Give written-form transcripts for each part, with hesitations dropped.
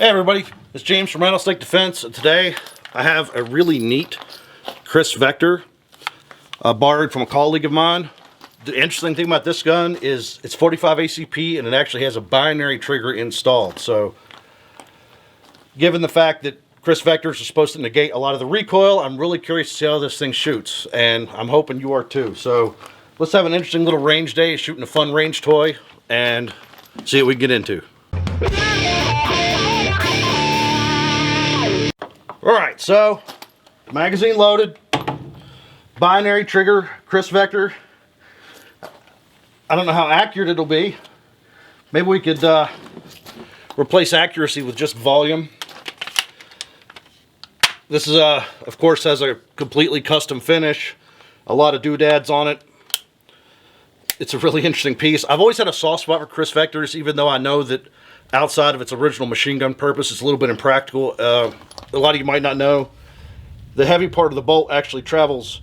Hey everybody, it's James from Rattlesnake Defense, and today I have a really neat Kriss Vector borrowed from a colleague of mine. The interesting thing about this gun is it's 45 ACP and it actually has a binary trigger installed. So given the fact that Kriss Vectors are supposed to negate a lot of the recoil, I'm really curious to see how this thing shoots, and I'm hoping you are too. So let's have an interesting little range day shooting a fun range toy and see what we can get into. Alright, so magazine loaded, binary trigger, Kriss Vector. I don't know how accurate it'll be. Maybe we could replace accuracy with just volume. This is of course has a completely custom finish, a lot of doodads on it. It's a really interesting piece. I've always had a soft spot for Kriss Vectors, even though I know that outside of its original machine gun purpose, it's a little bit impractical. A lot of you might not know, the heavy part of the bolt actually travels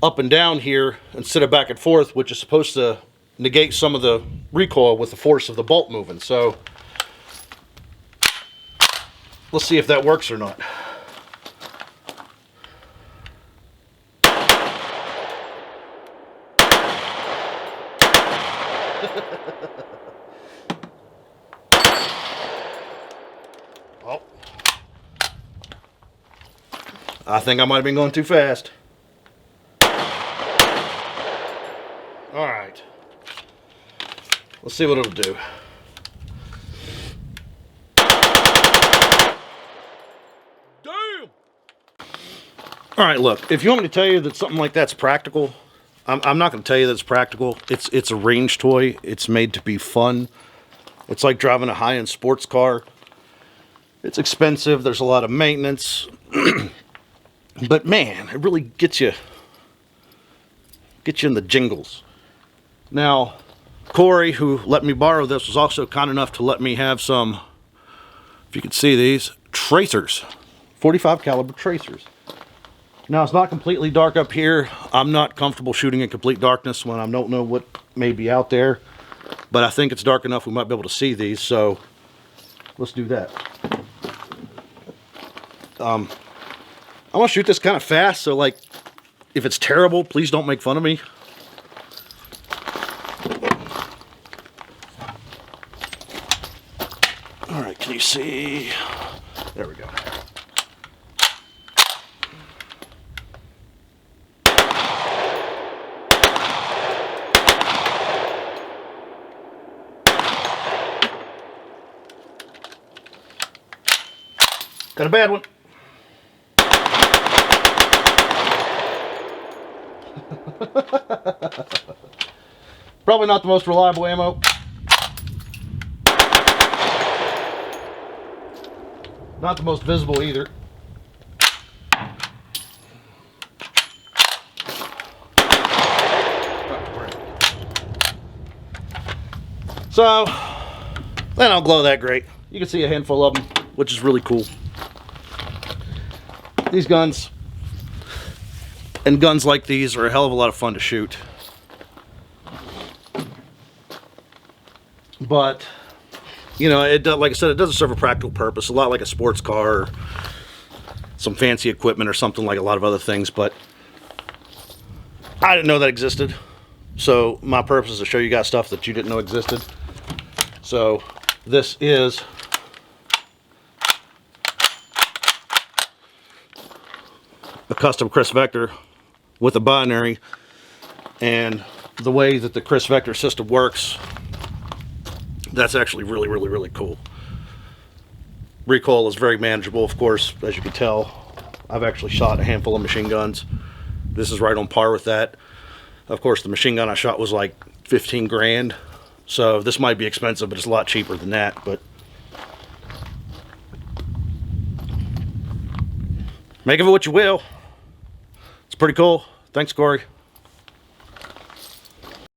up and down here instead of back and forth, which is supposed to negate some of the recoil with the force of the bolt moving. So let's see if that works or not. Well, I think I might have been going too fast. Alright. Let's see what it'll do. Damn! Alright, look, if you want me to tell you that something like that's practical, I'm not going to tell you that it's practical. It's a range toy. It's made to be fun. It's like driving a high-end sports car. It's expensive. There's a lot of maintenance. But man, it really gets you in the jingles. Now, Corey, who let me borrow this, was also kind enough to let me have some, if you can see these, tracers. 45 caliber tracers. Now, it's not completely dark up here. I'm not comfortable shooting in complete darkness when I don't know what may be out there. But I think it's dark enough we might be able to see these, so let's do that. I'm gonna shoot this kind of fast, so like, if it's terrible, please don't make fun of me. All right, can you see? There we go. Got a bad one. Probably not the most reliable ammo. Not the most visible either. So, they don't glow that great. You can see a handful of them, which is really cool. These guns and guns like these are a hell of a lot of fun to shoot. But, you know, like I said, it doesn't serve a practical purpose, a lot like a sports car or some fancy equipment or something like a lot of other things, but I didn't know that existed. So my purpose is to show you guys stuff that you didn't know existed. So this is a custom Kriss Vector with a binary, and the way that the Kriss Vector system works, that's actually really cool. Recoil is very manageable, of course, as you can tell. I've actually shot a handful of machine guns. This is right on par with that. Of course, the machine gun I shot was like 15 grand, so this might be expensive, but it's a lot cheaper than that. But make of it what you will. It's pretty cool. Thanks, Corey.